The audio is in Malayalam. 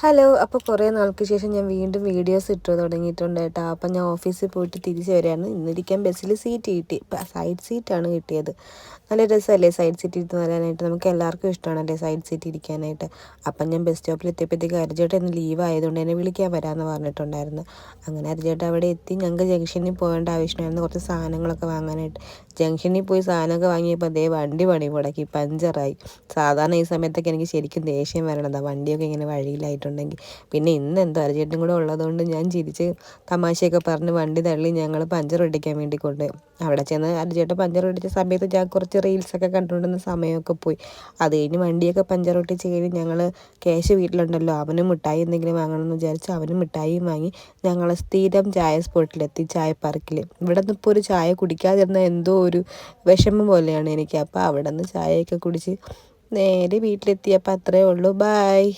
ഹലോ, അപ്പോൾ കുറേ നാൾക്ക് ശേഷം ഞാൻ വീണ്ടും വീഡിയോസ് ഇട്ടു തുടങ്ങിയിട്ടുണ്ട് കേട്ടോ. അപ്പം ഞാൻ ഓഫീസിൽ പോയിട്ട് തിരിച്ച് വരികയാണ്. ഇന്നിരിക്കാൻ ബസ്സിൽ സീറ്റ് കിട്ടി, സൈഡ് സീറ്റാണ് കിട്ടിയത്. നല്ല രസമല്ലേ സൈഡ് സീറ്റ് ഇരുന്ന് വരാനായിട്ട്? നമുക്ക് എല്ലാവർക്കും ഇഷ്ടമാണല്ലേ സൈഡ് സീറ്റ് ഇരിക്കാനായിട്ട്. അപ്പം ഞാൻ ബസ് സ്റ്റോപ്പിൽ എത്തിയപ്പോഴത്തേക്ക് അരിചേട്ടൻ ഇന്ന് ലീവ് ആയതുകൊണ്ട് എന്നെ വിളിക്കാൻ വരാമെന്ന് പറഞ്ഞിട്ടുണ്ടായിരുന്നു. അങ്ങനെ അരിചേട്ടൻ അവിടെ എത്തി. ഞങ്ങൾക്ക് ജംഗ്ഷനിൽ പോകേണ്ട ആവശ്യമായിരുന്നു, കുറച്ച് സാധനങ്ങളൊക്കെ വാങ്ങാനായിട്ട്. ജംഗ്ഷനിൽ പോയി സാധനമൊക്കെ വാങ്ങിയപ്പോൾ അതേ വണ്ടി പണി മുടക്കി, പഞ്ചറായി. സാധാരണ ഈ സമയത്തൊക്കെ എനിക്ക് ശരിക്കും ദേഷ്യം വരണതാണ്, വണ്ടിയൊക്കെ ഇങ്ങനെ വഴിയിലായിട്ടുണ്ടെങ്കിൽ. പിന്നെ ഇന്ന് എന്തോ അരിചേട്ടനും കൂടെ ഉള്ളതുകൊണ്ട് ഞാൻ ചിരിച്ച് തമാശയൊക്കെ പറഞ്ഞ് വണ്ടി തള്ളി ഞങ്ങൾ പഞ്ചർ ഒട്ടിക്കാൻ വേണ്ടി കൊണ്ട് അവിടെ ചെന്ന് അരിചേട്ടൻ പഞ്ചർ ഒട്ടിച്ച സമയത്ത് ഞാൻ കുറച്ച് റീൽസൊക്കെ കണ്ടുകൊണ്ടിരുന്ന സമയമൊക്കെ പോയി. അത് കഴിഞ്ഞ് വണ്ടിയൊക്കെ പഞ്ചർ ഒട്ടിച്ച് കഴിഞ്ഞ് ഞങ്ങൾ കേശ് വീട്ടിലുണ്ടല്ലോ, അവനും മിഠായി എന്തെങ്കിലും വാങ്ങണമെന്ന് വിചാരിച്ച് അവനും മിഠായിയും വാങ്ങി ഞങ്ങൾ സ്ഥിരം ചായ സ്പോട്ടിലെത്തി, ചായപ്പാർക്കിൽ. ഇവിടെ നിന്ന് ഇപ്പോൾ ഒരു ചായ കുടിക്കാതിരുന്ന എന്തോ ഒരു വിഷമം പോലെയാണ് എനിക്ക്. അപ്പോൾ അവിടെ നിന്ന് ചായയൊക്കെ കുടിച്ച് നേരെ വീട്ടിലെത്തിയപ്പോൾ അത്രയേ ഉള്ളൂ. ബായ്.